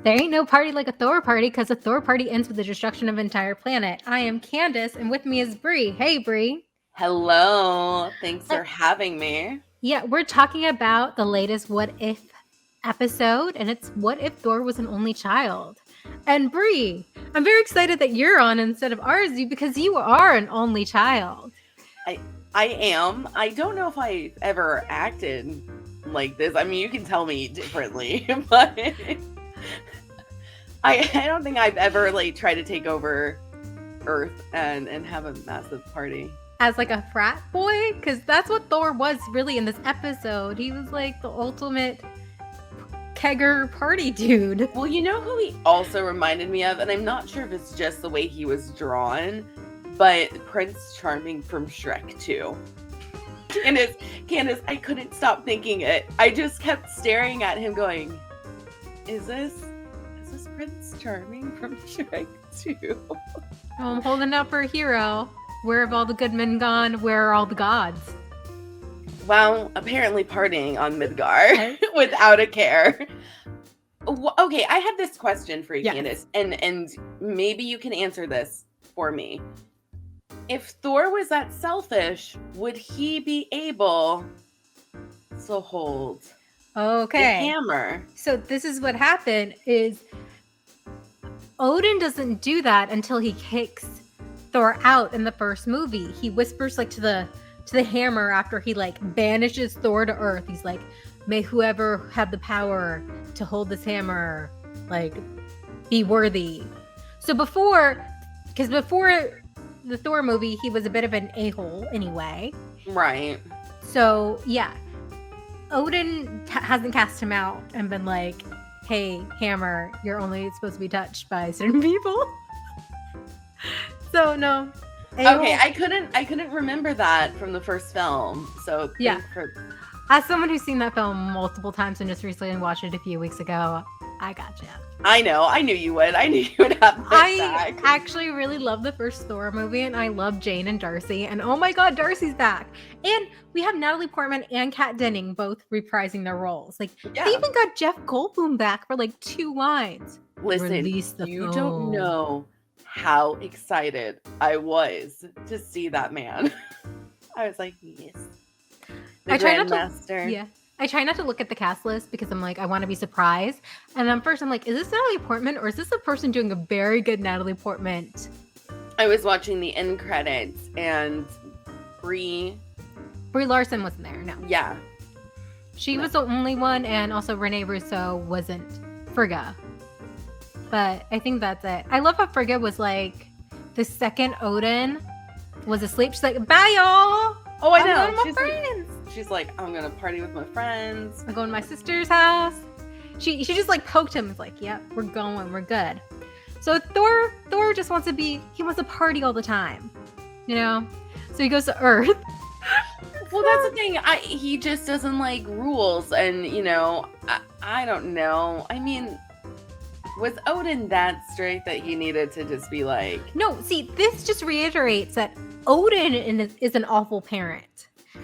There ain't no party like a Thor party because a Thor party ends with the destruction of an entire planet. I am Candace, and with me is Bree. Hey, Bree. Hello. Thanks for having me. Yeah, we're talking about the latest What If episode, and it's What If Thor was an only child? And Bree, I'm very excited that you're on instead of Arzu because you are an only child. I am. I don't know if I've ever acted like this. I mean, you can tell me differently, but I don't think I've ever tried to take over Earth and have a massive party. As like a frat boy? Because that's what Thor was really in this episode. He was like the ultimate kegger party dude. Well, you know who he also reminded me of? And I'm not sure if it's just the way he was drawn, but Prince Charming from Shrek 2. Candace, I couldn't stop thinking it. I just kept staring at him going, is this Prince Charming from Shrek 2? Oh, I'm holding out for a hero. Where have all the good men gone? Where are all the gods? Well, apparently partying on Midgar without a care. Okay, I have this question for you, yes. Candace, and maybe you can answer this for me. If Thor was that selfish, would he be able to hold the hammer? So this is what happened is Odin doesn't do that until he kicks Thor out in the first movie. He whispers to the hammer after he banishes Thor to Earth. He's like, may whoever have the power to hold this hammer be worthy. So before the Thor movie, he was a bit of an a-hole anyway. Right. So yeah, Odin hasn't cast him out and been like, hey, hammer, you're only supposed to be touched by certain people. So no. Okay, I couldn't remember that from the first film. So yeah. As someone who's seen that film multiple times and just recently watched it a few weeks ago, I gotcha. I know. I knew you would. I knew you would have that back. I actually really love the first Thor movie, and I love Jane and Darcy. And oh my God, Darcy's back. And we have Natalie Portman and Kat Dennings both reprising their roles. They even got Jeff Goldblum back for 2 lines. Listen, you don't know how excited I was to see that man. I was like, yes. The Grandmaster. I try not to look at the cast list because I'm like, I want to be surprised. And first I'm like, is this Natalie Portman or is this a person doing a very good Natalie Portman? I was watching the end credits and Brie Larson wasn't there, no. Yeah. She was the only one, and also Renee Russo wasn't Frigga. But I think that's it. I love how Frigga was the second Odin was asleep. She's like, bye y'all. Oh, I know. I'm going with my friends. She's like, I'm going to party with my friends. I'm going to my sister's house. She just poked him. It's like, yep, we're going. We're good. So Thor just wants to party all the time. You know? So he goes to Earth. Well, that's the thing. He just doesn't like rules. And, I don't know. I mean, was Odin that strict that he needed to just be like... No, see, this just reiterates that Odin is an awful parent.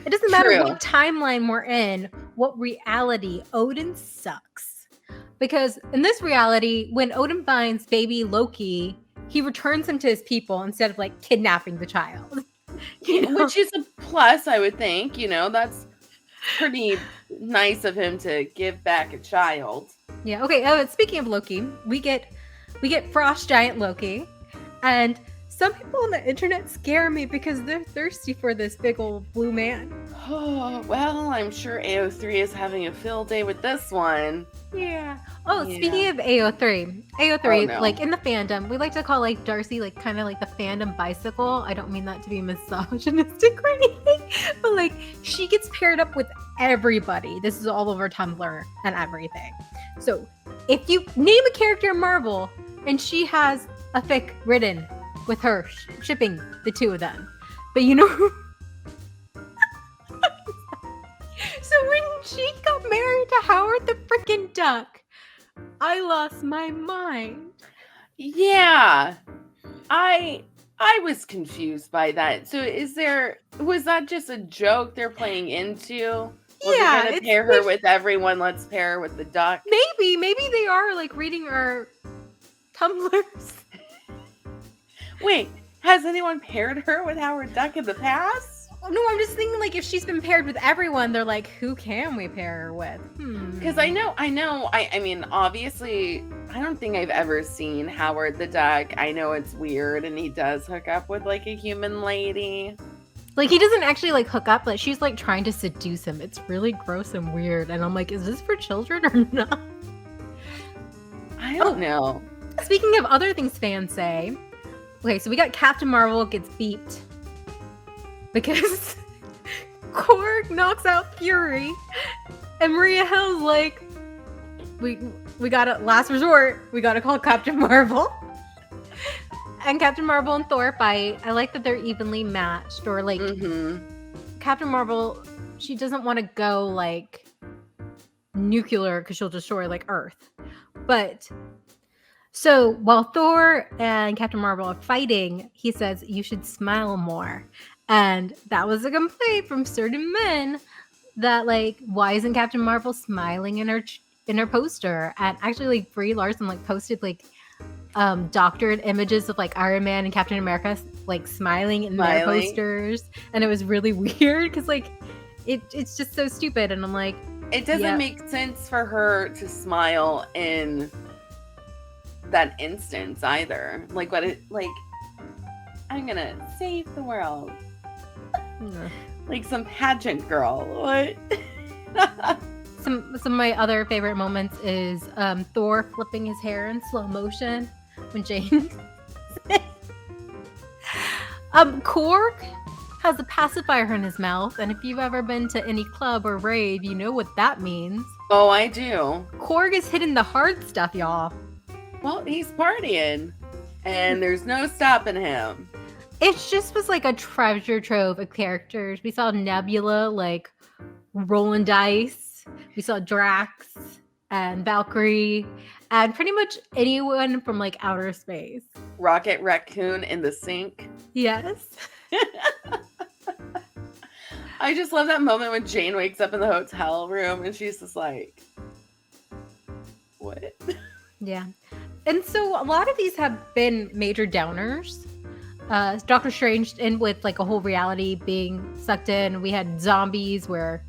It doesn't matter what timeline we're in, what reality, Odin sucks. Because in this reality, when Odin finds baby Loki, he returns him to his people instead of kidnapping the child. Which is a plus, I would think. That's pretty nice of him to give back a child. Yeah, okay. Speaking of Loki, we get Frost Giant Loki, and some people on the internet scare me because they're thirsty for this big old blue man. Oh, well, I'm sure AO3 is having a field day with this one. Yeah. Oh, yeah. Speaking of AO3, in the fandom, we like to call Darcy kind of the fandom bicycle. I don't mean that to be misogynistic or anything, but she gets paired up with everybody. This is all over Tumblr and everything. So if you name a character in Marvel and she has a fic written with her shipping the two of them, but so when she got married to Howard the freaking Duck, I lost my mind. Yeah, I was confused by that. So was that just a joke they're playing into? Well, yeah, if we're gonna pair her with everyone, let's pair her with the duck. Maybe they are like reading our Tumblrs. Wait, has anyone paired her with Howard Duck in the past? No, I'm just thinking like if she's been paired with everyone, they're like, who can we pair her with? Because I mean, obviously, I don't think I've ever seen Howard the Duck. I know it's weird, and he does hook up with like a human lady. Like, he doesn't actually, like, hook up, but she's, like, trying to seduce him. It's really gross and weird. And I'm like, is this for children or not? I don't know. Speaking of other things fans say, okay, so we got Captain Marvel gets beeped because Korg knocks out Fury, and Maria Hill's like, we got a last resort. We got to call Captain Marvel. And Captain Marvel and Thor fight. I like that they're evenly matched. Or like Captain Marvel, she doesn't want to go like nuclear because she'll destroy like Earth. But so while Thor and Captain Marvel are fighting, he says you should smile more. And that was a complaint from certain men that like, why isn't Captain Marvel smiling in her poster? And actually, like Brie Larson like posted like doctored images of like Iron Man and Captain America like smiling in their posters, and it was really weird because like it's just so stupid. And I'm like, it doesn't make sense for her to smile in that instance either. Like what it like, I'm gonna save the world. Like some pageant girl. What? Some of my other favorite moments is Thor flipping his hair in slow motion when Jane Korg has a pacifier in his mouth, and if you've ever been to any club or rave, you know what that means. Oh, I do. Korg is hitting the hard stuff, y'all. Well, he's partying, and there's no stopping him. It just was like a treasure trove of characters. We saw Nebula like rolling dice. We saw Drax and Valkyrie and pretty much anyone from like outer space. Rocket Raccoon in the sink. Yes. I just love that moment when Jane wakes up in the hotel room and she's just like, what? Yeah. And so a lot of these have been major downers. Doctor Strange in with like a whole reality being sucked in. We had zombies where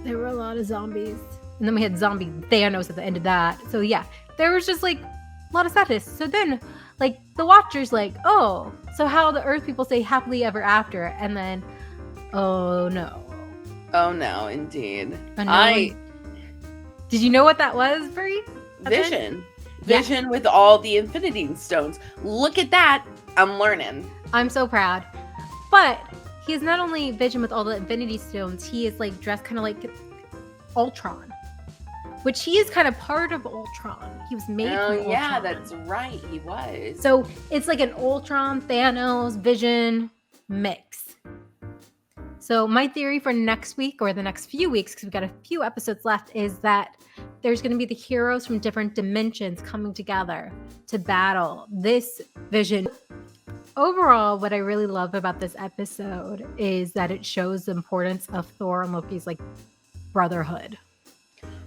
there were a lot of zombies. And then we had zombie Thanos at the end of that. So yeah, there was just like a lot of sadness. So then like the Watcher's like, oh, so how the Earth people say happily ever after. And then, oh no. Oh no, indeed. Did you know what that was, Brie? Vision. Vision with all the Infinity Stones. Look at that. I'm learning. I'm so proud. But he's not only Vision with all the Infinity Stones, he is like dressed kind of like Ultron. Which he is kind of part of Ultron. He was made from Ultron. Oh yeah, that's right. He was. So it's like an Ultron, Thanos, Vision mix. So my theory for next week or the next few weeks, because we've got a few episodes left, is that there's going to be the heroes from different dimensions coming together to battle this Vision. Overall, what I really love about this episode is that it shows the importance of Thor and Loki's like brotherhood.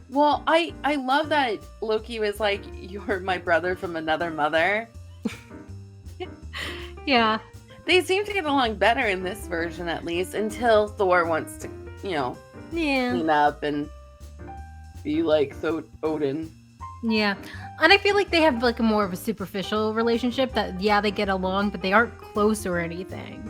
Well, I love that Loki was like, you're my brother from another mother. Yeah. They seem to get along better in this version, at least, until Thor wants to, clean up and be like Odin. Yeah. And I feel like they have like a more of a superficial relationship that, yeah, they get along, but they aren't close or anything.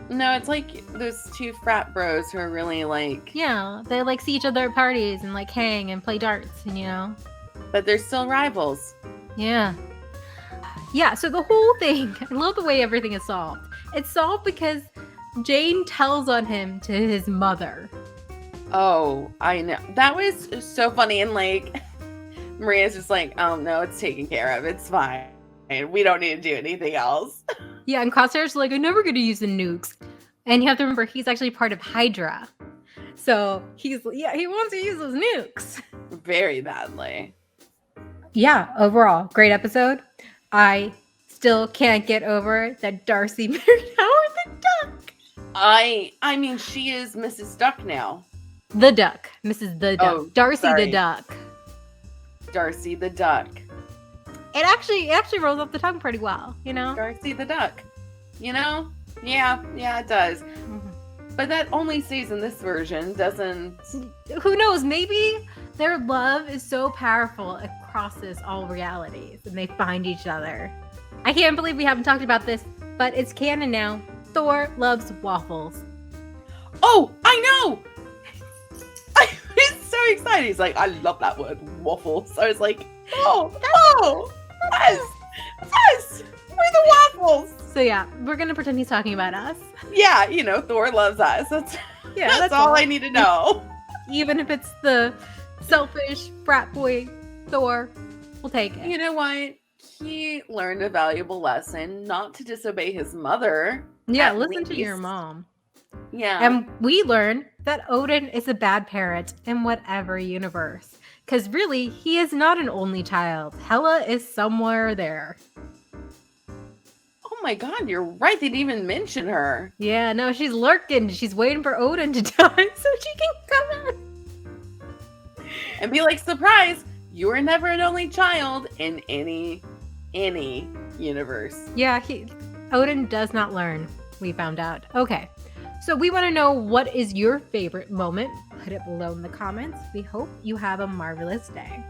No, it's like those two frat bros who are really like... Yeah, they like see each other at parties and like hang and play darts, and But they're still rivals. Yeah. Yeah, so the whole thing, I love the way everything is solved. It's solved because Jane tells on him to his mother. Oh, I know. That was so funny. And like, Maria's just like, oh no, it's taken care of. It's fine. We don't need to do anything else. Yeah, and Crosshair's like, I'm never going to use the nukes. And you have to remember, he's actually part of Hydra. So he wants to use those nukes. Very badly. Yeah, overall, great episode. I still can't get over that Darcy married Howard the Duck. I mean, she is Mrs. Duck now. The Duck. Mrs. The Duck. Oh, Darcy sorry. the Duck. Darcy the Duck. It actually rolls off the tongue pretty well, you know? Darcy the Duck. You know? Yeah, it does. Mm-hmm. But that only stays in this version, doesn't... Who knows? Maybe their love is so powerful it crosses all realities and they find each other. I can't believe we haven't talked about this, but it's canon now. Thor loves waffles. Oh, I know! I was so excited. He's like, I love that word, waffles. I was like, yes! We're the waffles! So yeah, we're gonna pretend he's talking about us. Yeah, Thor loves us. That's all I need to know. Even if it's the selfish frat boy Thor, we'll take it. You know what? He learned a valuable lesson not to disobey his mother. Yeah, listen to your mom. Yeah. And we learn that Odin is a bad parent in whatever universe. Because really, he is not an only child. Hela is somewhere there. Oh my god, you're right. They didn't even mention her. Yeah, no, she's lurking. She's waiting for Odin to die so she can come in. And be like, surprise, you were never an only child in any universe. Yeah, Odin does not learn, we found out. Okay, so we want to know, what is your favorite moment? Put it below in the comments. We hope you have a marvelous day.